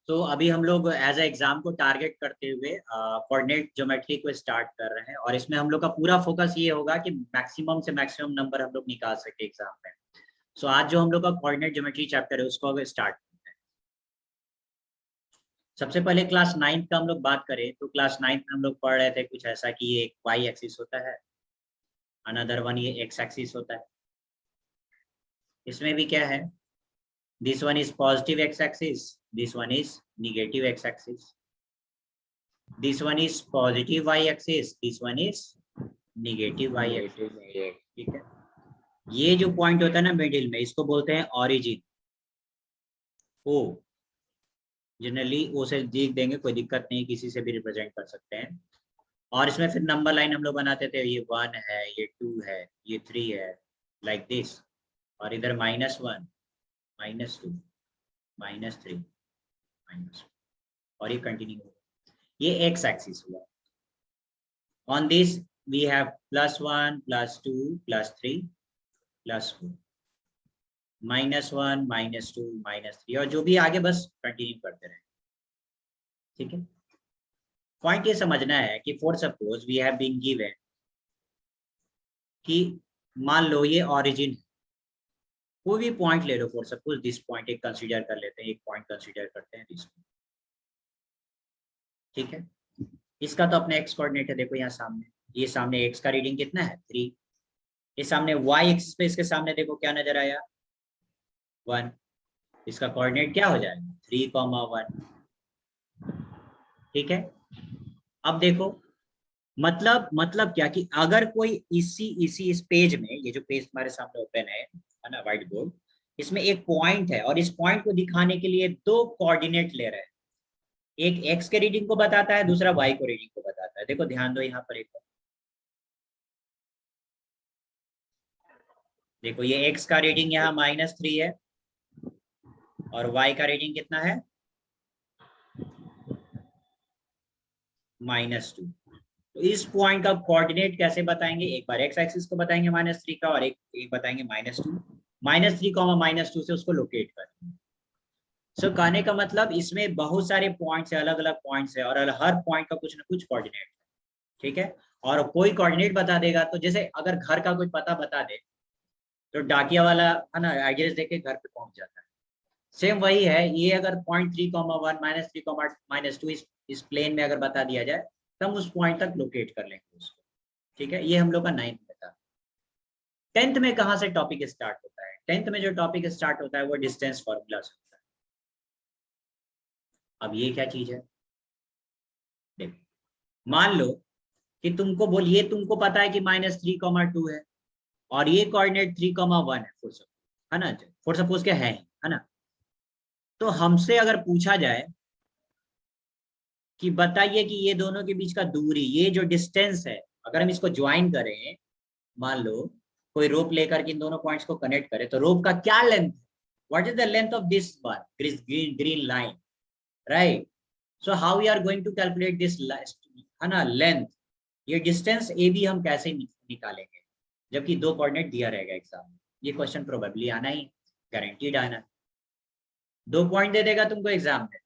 तो अभी हम लोग एज ए एग्जाम को टारगेट करते हुए कोऑर्डिनेट ज्योमेट्री को स्टार्ट कर रहे हैं, और इसमें हम लोग का पूरा फोकस ये होगा कि मैक्सिमम से मैक्सिमम नंबर हम लोग निकाल सके एग्जाम में। सो आज जो हम लोग का कोऑर्डिनेट ज्योमेट्री चैप्टर है उसको स्टार्ट करते हैं। सबसे पहले क्लास 9th का हम लोग बात करें तो क्लास 9th में हम लोग पढ़ रहे थे कुछ ऐसा कि ये एक वाई एक्सिस होता है, अनदर वन ये एक्स एक्सिस होता है। इसमें भी क्या है, this one is positive x-axis, this one is negative x-axis, this one is positive y-axis, this one is negative y-axis। ठीक है, ये जो पॉइंट होता है ना मिडिल में, इसको बोलते हैं ऑरिजिन। ओ जनरली ओ से लिख देंगे, कोई दिक्कत नहीं, किसी से भी रिप्रेजेंट कर सकते हैं। और इसमें फिर नंबर लाइन हम लोग बनाते थे, ये 1 है, ये 2 है, ये 3 है, लाइक दिस। और इधर -1, -2, -3, -1, और ये कंटिन्यू होगा। ये एक्स एक्सिस हुआ। ऑन दिस वी हैव +1, +2, +3, +4, -1, -2, -3, और जो भी आगे बस कंटिन्यू करते रहे। ठीक है, पॉइंट ये समझना है कि for suppose we have been given कि मान लो ये ऑरिजिन है, कोई भी पॉइंट ले लो, फॉर सपोज दिस पॉइंट एक कंसीडर कर लेते हैं, एक पॉइंट कंसीडर करते हैं दिस। ठीक है, इसका तो अपने एक्स कोऑर्डिनेट है, देखो यहाँ सामने, ये सामने एक्स का रीडिंग कितना है 3, ये सामने वाई एक्सिस पे इसके सामने देखो क्या नजर आया 1, इसका कोऑर्डिनेट क्या हो जाएगा 3, 1। ठीक है, अब देखो मतलब क्या कि अगर कोई इसी इस पेज में, ये जो पेज तुम्हारे सामने ओपन है ना, व्हाइट बोर्ड, इसमें एक पॉइंट है और इस पॉइंट को दिखाने के लिए दो कोऑर्डिनेट ले रहे हैं, एक एक्स के रीडिंग को बताता है, दूसरा वाई को रीडिंग को बताता है। देखो ध्यान दो यहाँ पर एक, देखो ये x का रीडिंग यहाँ -3 है और y का रीडिंग कितना है -2। तो इस पॉइंट का कोऑर्डिनेट कैसे बताएंगे, एक बार x एक्सिस को बताएंगे -3 का, और एक बताएंगे -2, -3, -2 से उसको लोकेट करेंगे। सो कहने का मतलब इसमें बहुत सारे पॉइंट्स है, अलग अलग पॉइंट्स है, और हर पॉइंट का कुछ ना कुछ कोऑर्डिनेट है। ठीक है, और कोई कोऑर्डिनेट बता देगा, तो जैसे अगर घर का कोई पता बता दे तो डाकिया वाला है ना एड्रेस देके घर पे पहुंच जाता है। सेम वही है, ये अगर 0.3, 1, -3, -2 इस प्लेन में अगर बता दिया जाए तो हम उस पॉइंट तक लोकेट कर लेंगे उसको। ठीक है, ये हम लोग का 9th में था। 10th में कहाँ से टॉपिक स्टार्ट होता है, 10th में जो टॉपिक स्टार्ट होता है वो डिस्टेंस फॉर्मूला से होता है। अब ये क्या चीज है, देखो मान लो कि तुमको बोलिए, तुमको पता है कि -3, 2 है और ये कोऑर्डिनेट 3, 1 है, फॉर सपोज, है ना, फॉर सपोज क्या है ना। तो हमसे अगर पूछा जाए कि बताइए कि ये दोनों के बीच का दूरी, ये जो डिस्टेंस है, अगर हम इसको ज्वाइन करें, मान लो कोई रोप लेकर के इन दोनों पॉइंट्स को कनेक्ट करें, तो रोप का क्या length, what is the length of this one, green line, right. So how we are going to calculate this, है ना, लेंथ। ये डिस्टेंस ए बी हम कैसे निकालेंगे जबकि दो कोऑर्डिनेट दिया रहेगा एग्जाम में। ये क्वेश्चन प्रोबेबली आना ही, गारंटीड आना। दो पॉइंट दे देगा तुमको एग्जाम में,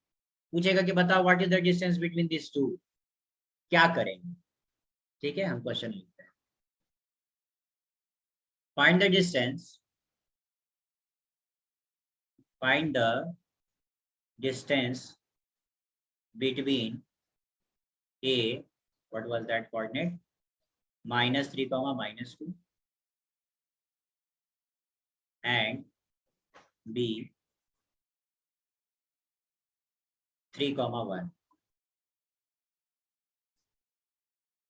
पूछेगा कि बताओ what is the distance between this two, क्या करेंगे। ठीक है, हम क्वेश्चन लिखते हैं, find the distance, find the distance between a, what was that coordinate, -3, -2, and b 3, 1।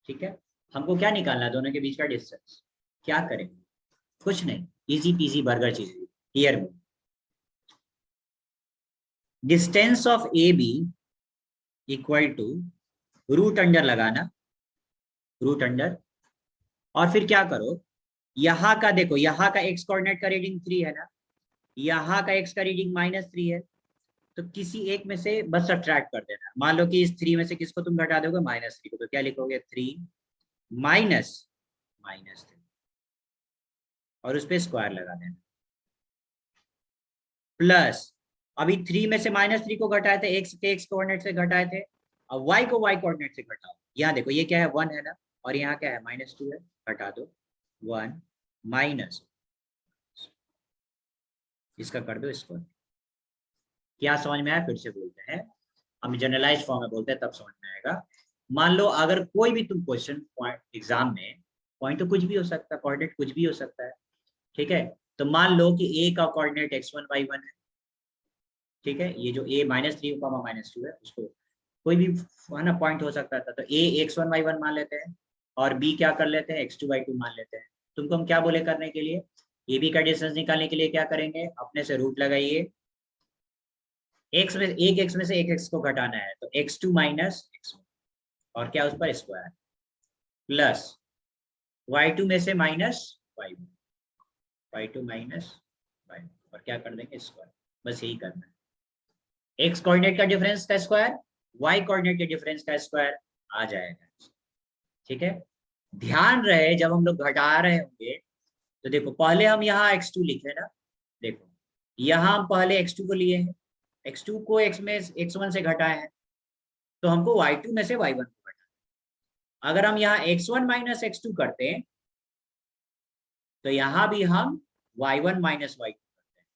ठीक है, हमको क्या निकालना है, दोनों के बीच का डिस्टेंस। क्या करेंगे, कुछ नहीं, easy peasy burger cheese. Here में distance of A B equal to root under लगाना, रूट अंडर, और फिर क्या करो, यहाँ का देखो, यहाँ का एक्स कोऑर्डिनेट का रीडिंग 3 है ना, यहाँ का एक्स का रीडिंग -3 है, तो किसी एक में से बस सब्ट्रैक्ट कर देना। मान लो कि इस 3 में से किसको तुम घटा दोगे, -3 को, तो क्या लिखोगे 3 -3, और उस पर स्क्वायर लगा देना, प्लस, अभी 3 में से -3 को घटाए थे, x के x कोऑर्डिनेट से घटाए थे, अब y को y कोऑर्डिनेट से घटाओ। यहाँ देखो ये क्या है 1 है ना, और यहाँ क्या है -2 है, घटा दो 1 माइनस इसका कर दो स्क्वायर। क्या समझ में आया? फिर से बोलते हैं, हम जनरलाइज फॉर्म में बोलते हैं तब समझ में आएगा। मान लो अगर कोई भी तुम क्वेश्चन पॉइंट एग्जाम में, पॉइंट तो कुछ भी हो सकता है, कोऑर्डिनेट कुछ भी हो सकता है, ठीक है। तो मान लो कि a का कोऑर्डिनेट x1 y1 है, ठीक है। ये जो a -3 -2 है उसको कोई भी है ना पॉइंट हो सकता था, तो a x1 y1 मान लेते हैं और b क्या कर लेते हैं x2 y2 मान लेते हैं। तुमको हम क्या बोले करने के लिए, ए बी का डिस्टेंस निकालने के लिए क्या करेंगे, अपने से रूट लगाइए, x में एक x में से एक x को घटाना है, तो x2 माइनस x1 और क्या उस पर स्क्वायर प्लस y2 में से minus y1 y2 minus y और क्या कर देंगे स्क्वायर। बस यही करना है, x कोऑर्डिनेट का डिफरेंस का स्क्वायर y कोऑर्डिनेट के डिफरेंस का स्क्वायर आ जाएगा, ठीक है। ध्यान रहे जब हम लोग घटा रहे होंगे तो देखो पहले हम यहाँ x2 लिखे ना, देखो यहाँ हम पहले x2 को लिए हैं, x2 को x में x1 से घटाए हैं, तो हमको y2 में से y1 को घटाना। अगर हम यहाँ x1 माइनस x2 करते हैं तो यहाँ भी हम y1 माइनस y2 करते हैं।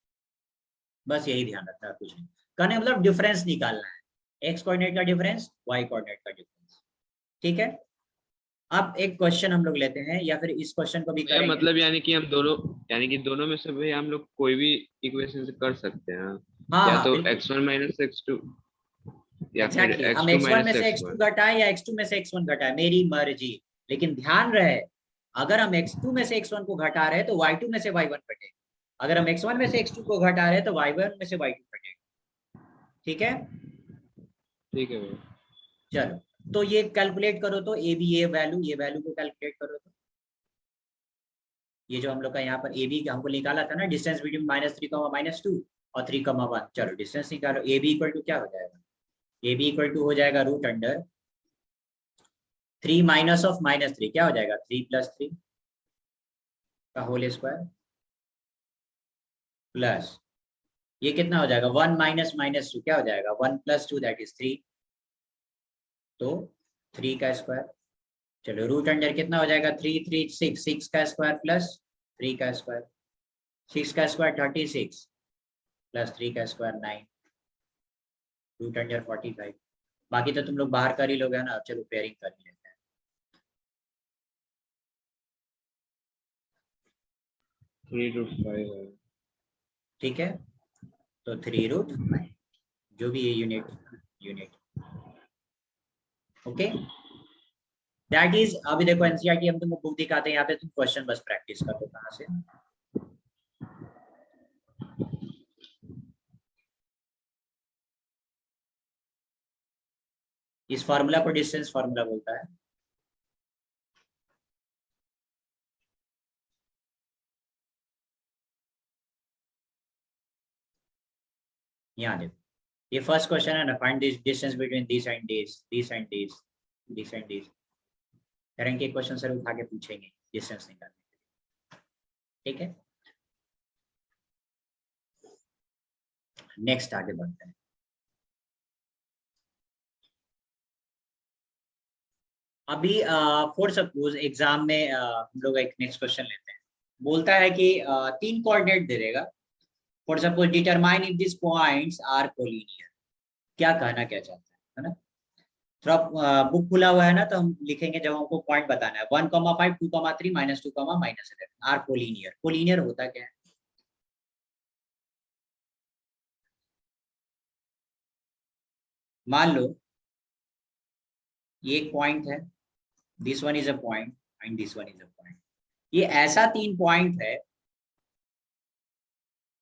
बस यही ध्यान रखना है, कुछ नहीं कहने मतलब डिफरेंस निकालना है, x कोऑर्डिनेट का डिफरेंस y कोऑर्डिनेट का डिफरेंस, ठीक है। अब एक क्वेश्चन हम लोग लेते हैं या फिर इस क्वेश्चन को भी भैया करेंगे। मतलब यानी कि हम दोनों, यानी कि दोनों में से भैया हम लोग कोई भी इक्वेशन से कर सकते हैं, हाँ या हाँ तो बिल्कुल, x1 माइनस x2 या फिर एग्जैक्टली हम x2 x1 में माइनस से x2 x1। घटाएं या x2 में से x1 घटाएं, मेरी मर्जी। लेकिन ध्यान रहे अगर हम x2 में से x1 को घटा रहे हैं तो y2 में से y1 घटेगा, अगर हम x1 में से x2 को घटा रहे हैं तो y1 में से y2 घटेगा, ठीक है। ठीक है भैया। चलो तो ये कैलकुलेट करो, तो ए बी ये वैल्यू को कैलकुलेट करो, तो ये जो हम लोग का यहाँ पर ए बी हमको निकाला था ना, डिस्टेंस बिटवीन -3 -2 और 3 1, चलो डिस्टेंस निकालो। ए बी इक्वल टू क्या हो जाएगा, ए बी इक्वल टू हो जाएगा रूट अंडर 3 माइनस ऑफ -3 क्या हो जाएगा 3 + 3 का होल स्क्वायर प्लस ये कितना हो जाएगा 1 माइनस -2 क्या हो जाएगा 1 + 2 दैट इज 3, तो 3 का स्क्वायर। चलो रूट अंडर कितना हो जाएगा 3 3 6 6 का स्क्वायर प्लस 3 का स्क्वायर, 6 का स्क्वायर 36 प्लस 3 का स्क्वायर 9, रूट अंडर 45। बाकी तो तुम लोग बाहर कर ही लोगे ना, चलो पेयरिंग कर ही लेते हैं। 3√5 है। ठीक है, तो 3√5 जो भी है यूनिट ओके दैट इज। अभी देखो एनसीईआरटी हम तुमको बुक दिखाते हैं, यहाँ पे तुम क्वेश्चन बस प्रैक्टिस कर दो कहाँ से। इस फार्मूला को डिस्टेंस फार्मूला बोलता है। यहाँ देखो ये फर्स्ट क्वेश्चन है ना, find this distance between this and this तरह के क्वेश्चन सर उठा के पूछेंगे डिस्टेंस निकालने के लिए, ठीक है। नेक्स्ट आगे बढ़ते हैं। अभी फॉर सपोज एग्जाम में हम लोग एक नेक्स्ट क्वेश्चन लेते हैं, बोलता है कि 3 कोऑर्डिनेट दे देगा, for suppose determine if this points are collinear. क्या कहना क्या चाहता है ना। थोड़ा बुक खुला हुआ है ना, तो हम लिखेंगे जब हमको पॉइंट बताना है 1, 5, 2, 3, -2, -11 आर कोलिनियर। कोलिनियर होता क्या है, मान लो ये एक पॉइंट है, this one is a point and this one is a point. ये ऐसा 3 पॉइंट है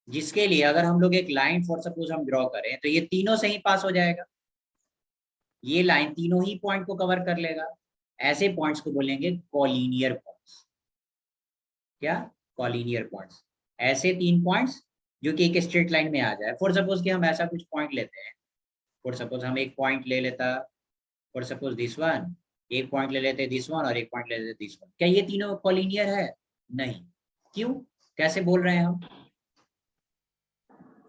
जिसके लिए अगर हम लोग एक लाइन फॉर सपोज हम ड्रॉ करें तो ये तीनों से ही पास हो जाएगा, ये लाइन तीनों ही पॉइंट को कवर कर लेगा। ऐसे पॉइंट्स को बोलेंगे कॉलिनियर पॉइंट्स। क्या, कॉलिनियर पॉइंट्स, ऐसे 3 पॉइंट्स जो कि एक स्ट्रेट लाइन में आ जाए। फॉर सपोज कि हम ऐसा कुछ पॉइंट लेते हैं, फॉर सपोज हम एक पॉइंट ले लेता, फॉर सपोज दिस वन, एक पॉइंट ले लेते दिस वन और एक पॉइंट ले लेते दिस वन। क्या ये तीनों कॉलिनियर है? नहीं। क्यों, कैसे बोल रहे हैं हम,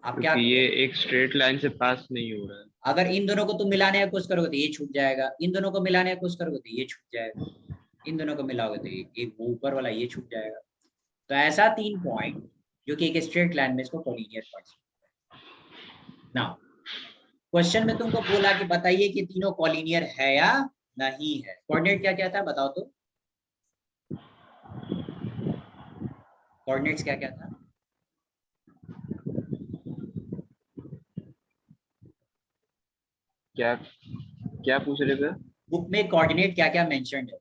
आप क्या क्योंकि करोगे? ये एक स्ट्रेट लाइन से पास नहीं हो रहा है। अगर इन दोनों को तुम मिलाने की कोशिश करोगे तो ये छूट जाएगा, इन दोनों को मिलाने की कोशिश करोगे तो ये छूट जाएगा, इन दोनों को मिलाओगे तो ये ऊपर वाला ये छूट जाएगा। तो ऐसा 3 पॉइंट जो कि एक स्ट्रेट लाइन में इसको कोलिनियर पॉइंट्स। नाउ क्वेश्चन में तुमको बोला कि बताइए कि तीनों कोलिनियर है या नहीं है। कोऑर्डिनेट क्या क्या था बताओ तो, कोऑर्डिनेट्स क्या क्या था? क्या क्या पूछ रहे थे? बुक में कोऑर्डिनेट क्या क्या मेंशन्ड है?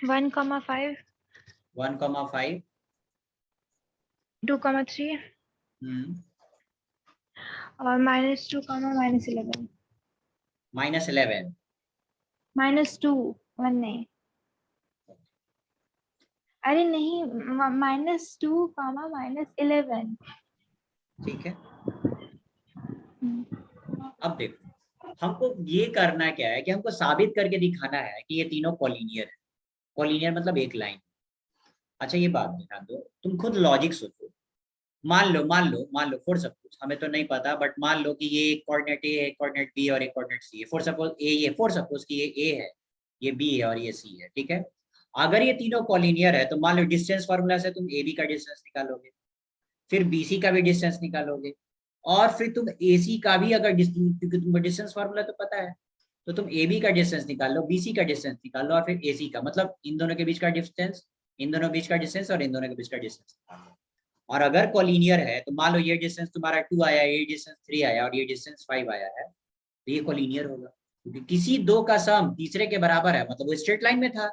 1,5 1,5 2,3 और -2, -11 -11 -2 1 नहीं, अरे नहीं, -2, -11। ठीक है। अब देखो हमको ये करना क्या है कि हमको साबित करके दिखाना है कि ये तीनों कोलिनियर है। कोलिनियर मतलब एक लाइन। अच्छा ये बात ध्यान दो, तुम खुद लॉजिक सोचो। मान लो फॉर सपोज, हमें तो नहीं पता बट मान लो कि ये एक कोऑर्डिनेट ए है, कोऑर्डिनेट बी और एक कोऑर्डिनेट सी है। फॉर सपोज कि ये ए है, ये बी है और ये सी है, ठीक है। अगर ये तीनों कोलिनियर है तो मान लो डिस्टेंस फार्मूला से तुम ए बी का डिस्टेंस निकालोगे, फिर बीसी का भी डिस्टेंस निकालोगे, और फिर तुम एसी का भी अगर क्योंकि तुमको डिस्टेंस फार्मूला तो पता है, तो तुम ए बी का डिस्टेंस निकाल लो, बीसी का डिस्टेंस निकाल लो और फिर एसी का, मतलब इन दोनों के बीच का डिस्टेंस, इन दोनों बीच का डिस्टेंस और इन दोनों के बीच का डिस्टेंस निकाल लो। और अगर कोलिनियर है तो मान लो ये डिस्टेंस तुम्हारा 2 आया, ये डिस्टेंस 3 आया और ये डिस्टेंस 5 आया है, तो ये कोलिनियर होगा क्योंकि किसी दो का सम तीसरे के बराबर है, मतलब वो स्ट्रेट लाइन में था।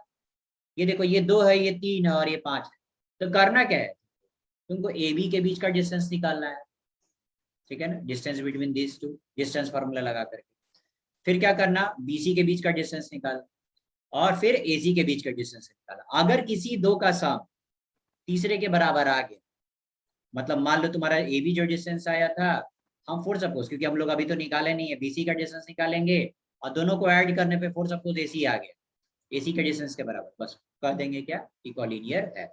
ये देखो ये 2 है, ये 3 है और ये 5 है। तो करना क्या है, तुमको ए बी के बीच का डिस्टेंस निकालना है, ठीक है ना, distance between this two, distance formula लगा करके। फिर क्या करना, बीसी के बीच का डिस्टेंस निकाल और फिर एसी के बीच का डिस्टेंस निकाला। अगर किसी दो का सम तीसरे के बराबर आ गया, मतलब मान लो तुम्हारा ए बी जो डिस्टेंस आया था, हम फॉर सपोज क्योंकि हम लोग अभी तो निकाले नहीं है, बीसी का डिस्टेंस निकालेंगे और दोनों को ऐड करने पे फॉर सपोज एसी आ गया, एसी के डिस्टेंस के बराबर, बस कह देंगे क्या कि कोलिनियर है।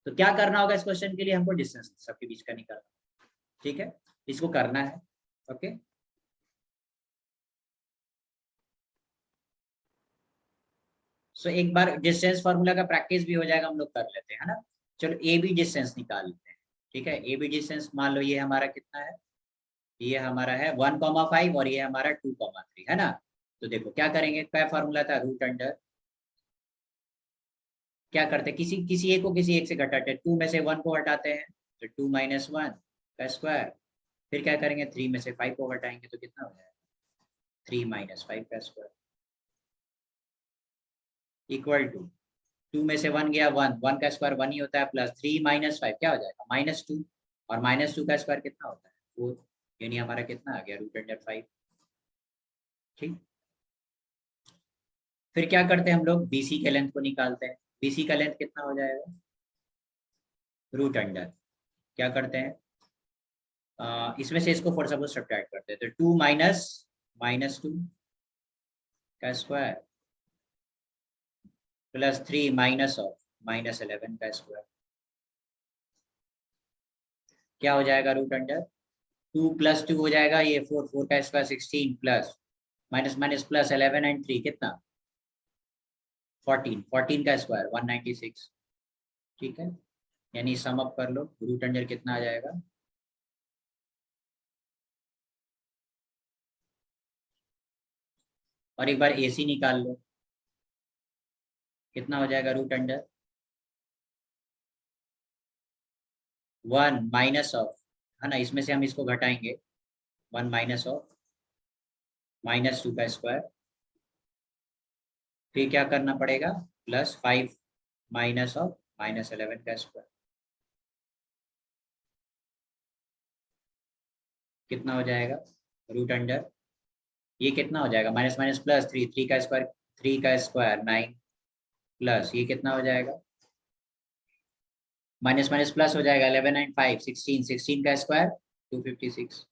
तो क्या करना होगा इस क्वेश्चन के लिए, हमको डिस्टेंस सबके बीच का निकालना, ठीक है, इसको करना है। ओके सो एक बार डिस्टेंस फार्मूला का प्रैक्टिस भी हो जाएगा, हम लोग कर लेते हैं, है ना। चलो ए बी डिस्टेंस निकाल लेते हैं, ठीक है। ए बी डिस्टेंस मान लो ये हमारा कितना है, ये हमारा है 1,5 और ये हमारा 2,3 है ना। तो देखो क्या करेंगे, क्या फार्मूला था, रूट अंडर, क्या करते हैं, किसी किसी एक को किसी एक से घटाते हैं, 2 में से 1 को हटाते हैं तो 2 - 1 का स्क्वायर, फिर क्या करेंगे 3 में से 5 को हटाएंगे तो कितना हो जाएगा 3 - 5 का स्क्वायर इक्वल टू 2 में से 1 गया 1, 1 का स्क्वायर 1 ही होता है, प्लस 3 - 5 क्या हो जाएगा -2, और -2 का स्क्वायर कितना होता है 4, यानी हमारा कितना आ गया रूट अंडर 5, ठीक। फिर क्या करते हैं हम लोग, बीसी के लेंथ को निकालते हैं, बीसी का लेंथ कितना हो जाएगा रूट अंडर, क्या करते हैं इसमें से इसको फॉर सपोज सब्ट्रैक्ट करते हैं, तो 2 - -2 का स्क्वायर प्लस 3 -11 का स्क्वायर, क्या हो जाएगा रूट अंडर 2 + 2 हो जाएगा ये 4, 4 का square 16 plus minus minus plus 11 and 3 कितना 14, 14 का स्क्वायर 196, ठीक है। यानी सम अप कर लो, रूट अंडर कितना आ जाएगा, और एक बार एसी निकाल लो, कितना हो जाएगा रूट अंडर 1 माइनस ऑफ, है ना, इसमें से हम इसको घटाएंगे 1 माइनस ऑफ -2 का स्क्वायर, फिर क्या करना पड़ेगा प्लस 5 माइनस ऑफ -11 का स्क्वायर, कितना हो जाएगा रूट अंडर, ये कितना हो जाएगा माइनस माइनस प्लस 3, 3 का स्क्वायर 9 प्लस ये कितना हो जाएगा माइनस माइनस प्लस हो जाएगा 11 एंड 5 16, 16 का स्क्वायर 256,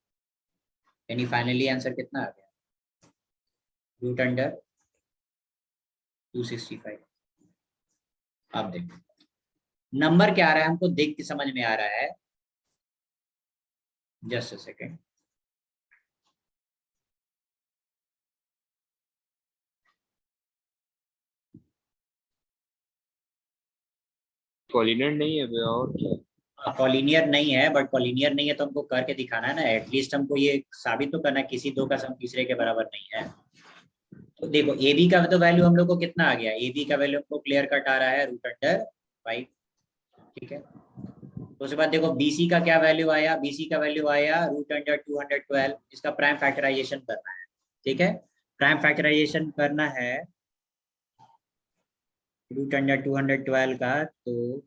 यानी फाइनली आंसर कितना आ गया रूट अंडर 265। अब देखो नंबर क्या आ रहा है, हमको देख के समझ में आ रहा है। Just a second. कॉलिनियर नहीं है भैया, और क्या? कॉलिनियर नहीं है, बट कॉलिनियर नहीं है तो हमको करके दिखाना है ना, एटलीस्ट हमको ये साबित तो करना है किसी दो का सम तीसरे के बराबर नहीं है। तो देखो ए बी का तो वैल्यू हम लोग को कितना आ गया, ए बी का वैल्यू हमको क्लियर कट आ रहा है √5। ठीक है, तो उसके बाद देखो बीसी का क्या वैल्यू आया, बीसी का वैल्यू आया √212। इसका प्राइम फैक्टराइजेशन करना है। ठीक है, प्राइम फैक्टराइजेशन करना है √212 का, तो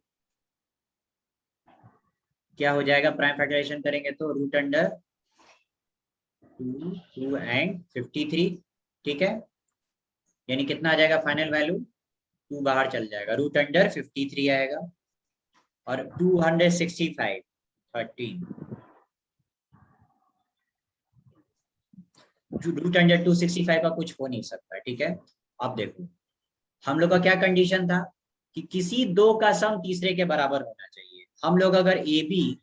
क्या हो जाएगा, प्राइम फैक्टराइजेशन करेंगे तो √2 एंड 53। ठीक है, यानी कितना आ जाएगा फाइनल वैल्यू, 2 बाहर चल जाएगा, √53 आएगा। और 265 13 √265 का कुछ हो नहीं सकता। ठीक है, अब देखो हम लोग का क्या कंडीशन था कि किसी दो का सम तीसरे के बराबर होना चाहिए। हम लोग अगर ए बी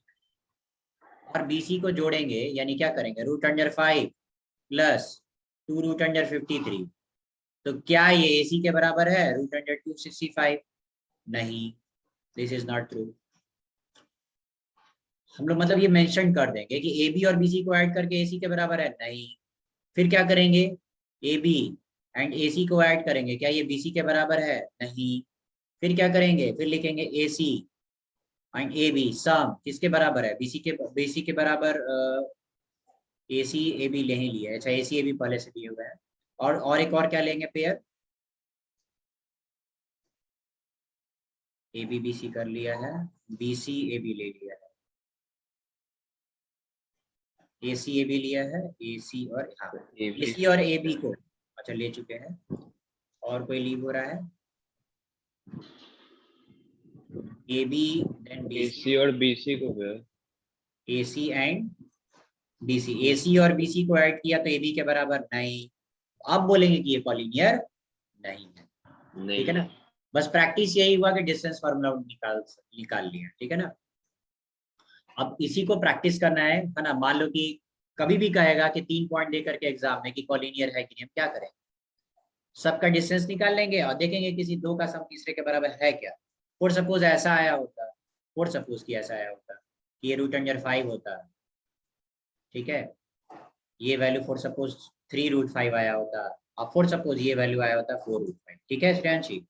और बी सी को जोड़ेंगे, यानी क्या करेंगे, √5 प्लस 2√53, तो क्या ये ए सी के बराबर है √265? नहीं, दिस इज नॉट ट्रू। हम लोग मतलब ये मेंशन कर देंगे कि ए बी और बी सी को ऐड करके ए सी के बराबर है, नहीं। फिर क्या करेंगे, ए बी एंड ए सी को ऐड करेंगे, क्या ये बी सी के बराबर है? नहीं। फिर क्या करेंगे, फिर लिखेंगे ए सी एंड ए बी सम किसके बराबर है, बी सी के बराबर। ए सी ए बी ले ही लिया, अच्छा ए सी ए बी पहले से दिए हुए हैं। और एक और क्या लेंगे pair, A B B C कर लिया है, बी सी ए बी ले लिया है, ए सी ए बी लिया है, ए सी और हाँ ए सी और ए बी को अच्छा ले चुके हैं। और कोई लीव हो रहा है, A B then B C, AC और BC को भैया, ए सी एंड बी सी, ए सी और बी सी को ऐड किया तो ए बी के बराबर नहीं। अब बोलेंगे कि ये कॉलिनियर नहीं है। नहीं ठीक है ना, बस प्रैक्टिस यही हुआ कि डिस्टेंस फार्मूला निकाल लिया। ठीक है ना, अब इसी को प्रैक्टिस करना है ना। मान लो कि कभी भी कहेगा कि 3 पॉइंट दे करके एग्जाम में कि कॉलिनियर है कि नहीं, हम क्या करें, सबका डिस्टेंस निकाल लेंगे और देखेंगे किसी दो का सम तीसरे के बराबर है क्या। फॉर सपोज ऐसा आया होता, फॉर सपोज कि ऐसा आया होता कि ये √5 होता। ठीक है, ये वैल्यू फॉर सपोज 3√5 आया होता, और फॉर सपोज ये वैल्यू आया होता 4√5। ठीक है स्टूडेंट,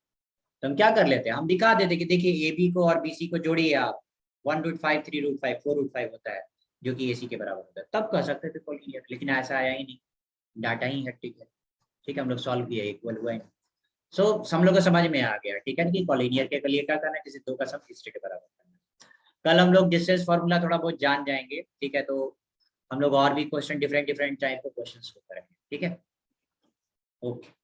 तो हम क्या कर लेते हैं, हम दिखा देते कि देखिए ए बी को और बी सी को जोड़िए आप, 1√5 3√5 4√5 होता है, जो कि ए सी के बराबर होता है, तब कह सकते थे कॉलिनियर। लेकिन ऐसा आया ही नहीं, डाटा ही हेक्टिक है। ठीक है, हम लोग सॉल्व किया, इक्वल हुआ ही। सो हम लोग को समझ में आ गया। ठीक है, कि कॉलिनियर के लिए क्या करना है, किसी दो का सम तीसरे के बराबर करना है। कल हम लोग डिस्टेंस फार्मूला थोड़ा बहुत जान जाएंगे। ठीक है, तो हम लोग और भी क्वेश्चन डिफरेंट टाइप के क्वेश्चन करेंगे। ठीक है, ओके।